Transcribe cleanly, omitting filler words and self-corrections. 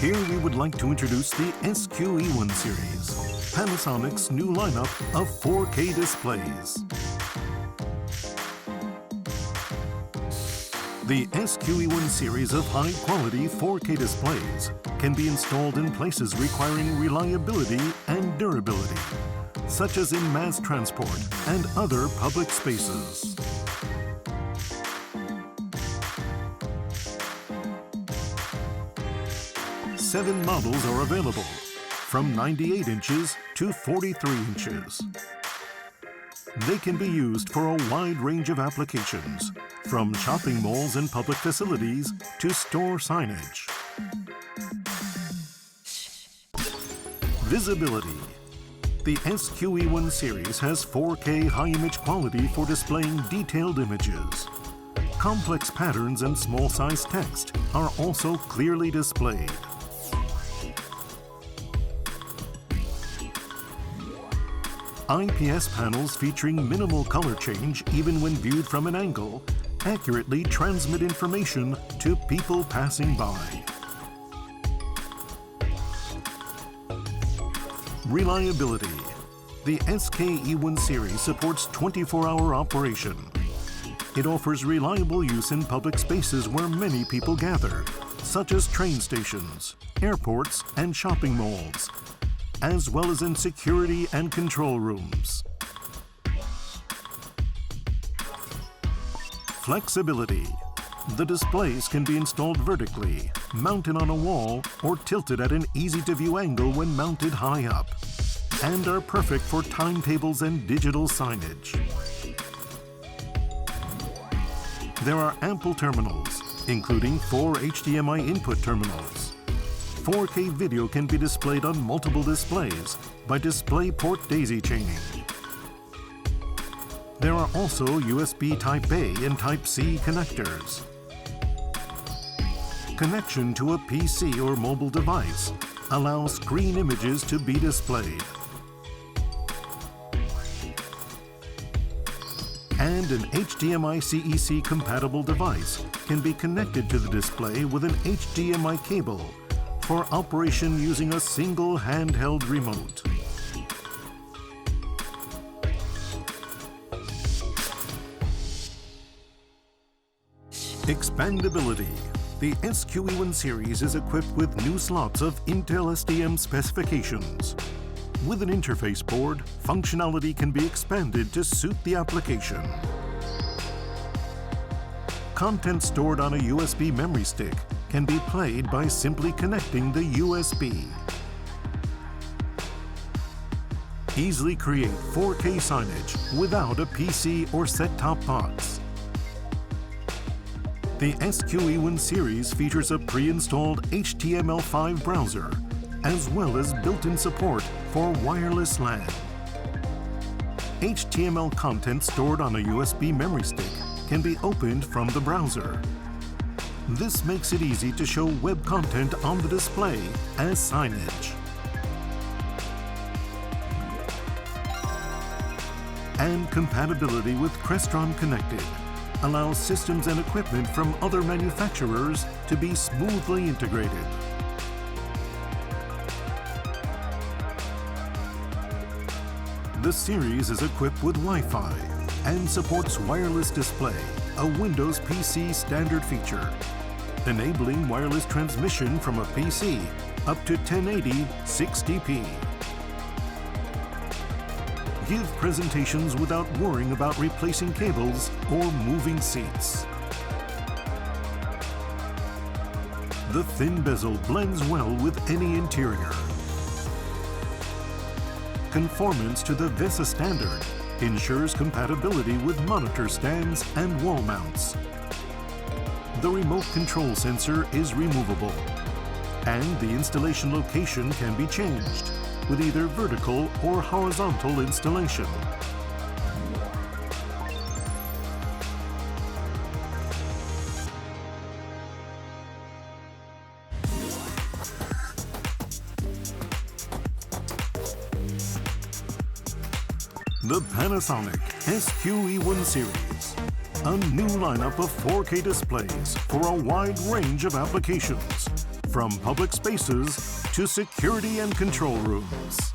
Here we would like to introduce the SQE1 series, Panasonic's new lineup of 4K displays. The SQE1 series of high-quality 4K displays can be installed in places requiring reliability and durability, such as in mass transport and other public spaces. Seven models are available, from 98 inches to 43 inches. They can be used for a wide range of applications, from shopping malls and public facilities to store signage. Visibility. The SQE1 series has 4K high image quality for displaying detailed images. Complex patterns and small-size text are also clearly displayed. IPS panels featuring minimal color change even when viewed from an angle accurately transmit information to people passing by. Reliability. The SQE1 series supports 24-hour operation. It offers reliable use in public spaces where many people gather, such as train stations, airports, and shopping malls, as well as in security and control rooms. Flexibility. The displays can be installed vertically, mounted on a wall, or tilted at an easy-to-view angle when mounted high up, and are perfect for timetables and digital signage. There are ample terminals, including 4 HDMI input terminals. 4K video can be displayed on multiple displays by DisplayPort daisy chaining. There are also USB Type-A and Type-C connectors. Connection to a PC or mobile device allows screen images to be displayed. And an HDMI CEC compatible device can be connected to the display with an HDMI cable for operation using a single handheld remote. Expandability. The SQE1 series is equipped with new slots of Intel STM specifications. With an interface board, functionality can be expanded to suit the application. Content stored on a USB memory stick can be played by simply connecting the USB. Easily create 4K signage without a PC or set-top box. The SQE1 series features a pre-installed HTML5 browser, as well as built-in support for wireless LAN. HTML content stored on a USB memory stick can be opened from the browser. This makes it easy to show web content on the display as signage. And compatibility with Crestron Connected allows systems and equipment from other manufacturers to be smoothly integrated. The series is equipped with Wi-Fi and supports wireless display, a Windows PC standard feature, enabling wireless transmission from a PC up to 1080 60p. Give presentations without worrying about replacing cables or moving seats. The thin bezel blends well with any interior. Conformance to the VESA standard ensures compatibility with monitor stands and wall mounts. The remote control sensor is removable, and the installation location can be changed with either vertical or horizontal installation. The Panasonic SQE1 series, a new lineup of 4K displays for a wide range of applications, From public spaces to security and control rooms.